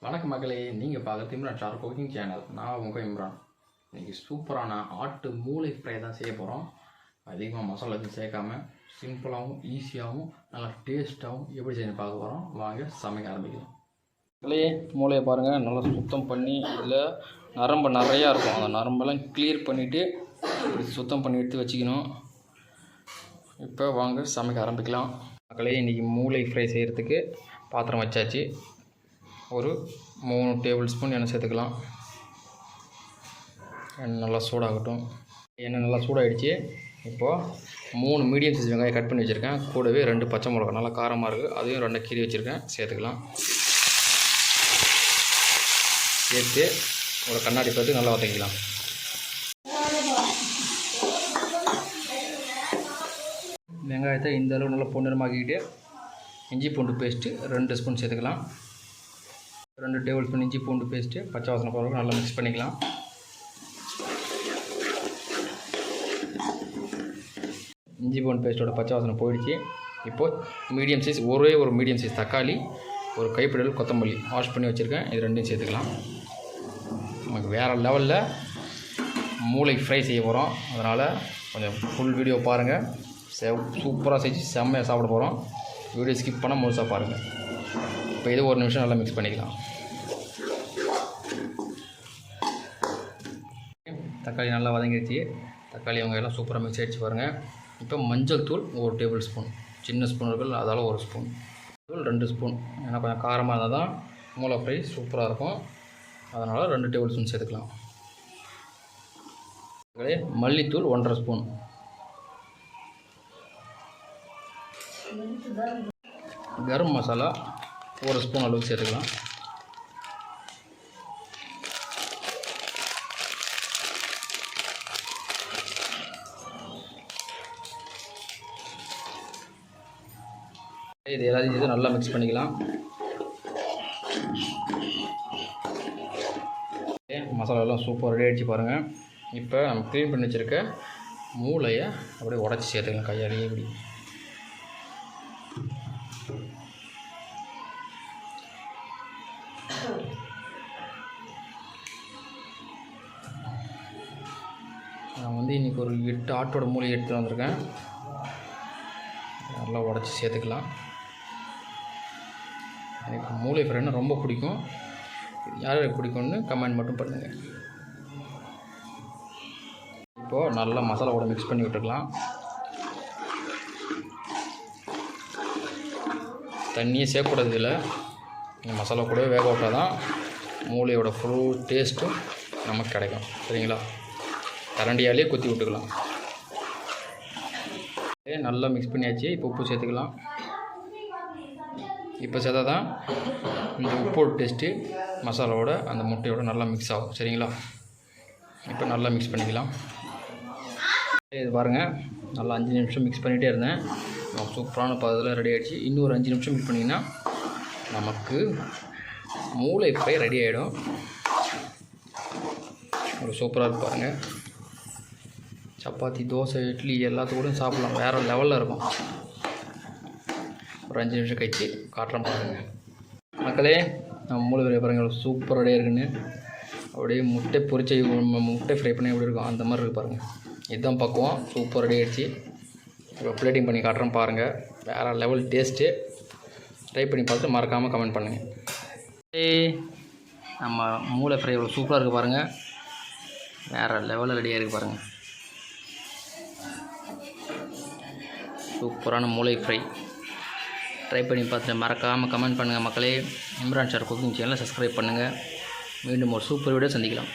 வணக்கம் மக்களே, நீங்கள் பார்க்குறது இம்ரான் ஷார் குக்கிங் சேனல். நான் உங்கள் இம்ரான். இன்றைக்கி சூப்பரான ஆட்டு மூளை ஃப்ரை தான் செய்ய போகிறோம். அதிகமாக மசாலா எதுவும் சேர்க்காம சிம்பிளாகவும் ஈஸியாகவும் நல்லா டேஸ்ட்டாகவும் எப்படி செய்யணும் பார்க்க போகிறோம். வாங்க சமைக்க ஆரம்பிக்கலாம். மக்களே, மூளையை பாருங்கள், நல்லா சுத்தம் பண்ணி இதில் நரம்பு நிறையா இருக்கும். அந்த நரம்பெல்லாம் கிளியர் பண்ணிவிட்டு இப்படி சுத்தம் பண்ணி எடுத்து வச்சுக்கணும். இப்போ வாங்க சமைக்க ஆரம்பிக்கலாம். மக்களே, இன்றைக்கி மூளை ஃப்ரை செய்கிறதுக்கு பாத்திரம் வச்சாச்சு. ஒரு 3 டேபிள் ஸ்பூன் எண்ணெய் சேர்த்துக்கலாம். எண்ணெய் நல்லா சூடாகட்டும். எண்ணெய் நல்லா சூடாகிடுச்சு. இப்போது 3 மீடியம் சைஸ் வெங்காயம் கட் பண்ணி வச்சுருக்கேன். கூடவே 2 பச்சை மிளகா நல்லா காரமாக இருக்குது, அதையும் 2 கீறி வச்சுருக்கேன், சேர்த்துக்கலாம். சேர்த்து ஒரு கண்ணாடி பார்த்து நல்லா வதக்கிக்கலாம். வெங்காயத்தை இந்த அளவு நல்லா பொன்னிறமாக்கிட்டு இஞ்சி பூண்டு பேஸ்ட்டு 2 ஸ்பூன் சேர்த்துக்கலாம். 2 டேபிள் ஸ்பூன் இஞ்சி பூண்டு பேஸ்ட்டு பச்சை வாசனை போகிறதுக்கு நல்லா மிக்ஸ் பண்ணிக்கலாம். இஞ்சி பூண்டு பேஸ்ட்டோட பச்சை வாசனை போயிடுச்சு. இப்போது ஒரே ஒரு மீடியம் சைஸ் தக்காளி, ஒரு கைப்பிடி கொத்தமல்லி வாஷ் பண்ணி வச்சுருக்கேன், இது 2யும் சேர்த்துக்கலாம். நமக்கு வேறு லெவலில் மூளை ஃப்ரை செய்ய போகிறோம். அதனால் கொஞ்சம் ஃபுல் வீடியோ பாருங்கள். சூப்பராக செஞ்சு செம்மையாக சாப்பிட போகிறோம். வீடியோ ஸ்கிப் பண்ணால் முழுசாக பாருங்கள். இப்போ இது 1 நிமிஷம் நல்லா மிக்ஸ் பண்ணிக்கலாம். தக்காளி நல்லா வதங்கிடுச்சு. தக்காளி எல்லாம் சூப்பராக மிக்ஸ் ஆகிடுச்சு பாருங்கள். இப்போ மஞ்சள் தூள் 1 டேபிள் ஸ்பூன், சின்ன ஸ்பூன் இருக்குது, அதால் 1 ஸ்பூன், தூள் 2 ஸ்பூன். ஏன்னா கொஞ்சம் காரமாக இருந்தால் தான் மூளை ஃப்ரை சூப்பராக இருக்கும். அதனால் 2 டேபிள் ஸ்பூன் சேர்த்துக்கலாம். மல்லித்தூள் 1.5 ஸ்பூன், கரம் மசாலா 1 ஸ்பூன் அளவுக்கு சேர்த்துக்கலாம். இது எல்லாத்தையும் நல்லா மிக்ஸ் பண்ணிக்கலாம். மசாலாலாம் சூப்பர் ரெடி ஆகிடுச்சு பாருங்கள். இப்போ நம்ம க்ளீன் பண்ணி வச்சுருக்க மூளையை அப்படியே உடச்சி சேர்த்துக்கலாம் கையாலேயே. இப்படி நான் இன்றைக்கி ஒரு 8 ஆட்டோட மூளை எடுத்துகிட்டு வந்திருக்கேன். நல்லா உடச்சி சேர்த்துக்கலாம். எனக்கு மூளை ஃப்ரைனா ரொம்ப பிடிக்கும். யாருக்கு பிடிக்கும்னு கமெண்ட் மட்டும் பண்ணுங்கள். இப்போது நல்லா மசாலாவோட மிக்ஸ் பண்ணி விட்டுக்கலாம். தண்ணியே சேர்க்கக்கூடாது. இதில் இந்த மசாலா கூடவே வேக விட்டால் தான் மூளையோட ஃபுல் டேஸ்ட்டும் நமக்கு கிடைக்கும். சரிங்களா? கரண்டியாலே குத்தி விட்டுக்கலாம். நல்லா மிக்ஸ் பண்ணியாச்சு. இப்போ உப்பு சேர்த்துக்கலாம். இப்போ சேர்த்தா தான் இந்த உப்போட டேஸ்ட்டு மசாலாவோட அந்த முட்டையோட நல்லா மிக்ஸ் ஆகும். சரிங்களா? இப்போ நல்லா மிக்ஸ் பண்ணிக்கலாம். இது பாருங்கள், நல்லா 5 நிமிஷம் மிக்ஸ் பண்ணிகிட்டே இருந்தேன். சூப்பரான பதத்தில் ரெடி ஆகிடுச்சு. இன்னொரு 5 நிமிஷம் மிக்ஸ் பண்ணிங்கன்னா நமக்கு மூளை ஃப்ரை ரெடி ஆகிடும். ஒரு சூப்பராக இருக்கு பாருங்கள். சப்பாத்தி, தோசை, இட்லி எல்லாத்துக்கூடையும் சாப்பிட்லாம். வேறு லெவலில் இருக்கும். ஒரு 5 நிமிஷம் கழிச்சு காட்டுறேன் பாருங்கள். மக்களே, நம்ம மூளை ஃப்ரை பாருங்கள் சூப்பர் ரெடியாக இருக்குன்னு. அப்படியே முட்டை பொரிச்சை முட்டை ஃப்ரை பண்ணி எப்படி இருக்கும் அந்த மாதிரி இருக்குது பாருங்கள். இதுதான் பக்குவம். சூப்பர் ரெடி ஆகிடுச்சு. இப்போ பிளேட்டிங் பண்ணி காட்டுறேன் பாருங்கள். வேறு லெவல் டேஸ்ட்டு. ட்ரை பண்ணி பார்த்துட்டு மறக்காமல் கமெண்ட் பண்ணுங்கள். நம்ம மூளை ஃப்ரை எவ்வளோ சூப்பராக இருக்குது பாருங்கள். வேறு லெவலில் ரெடியாக இருக்குது பாருங்கள். சூப்பரான மூளை ஃப்ரை ட்ரை பண்ணி பார்த்துட்டு மறக்காமல் கமெண்ட் பண்ணுங்கள். மக்களே, இம்ரான் ஷார் குக்கிங் சேனலை சப்ஸ்கிரைப் பண்ணுங்கள். மீண்டும் ஒரு சூப்பர் வீடியோ சந்திக்கலாம்.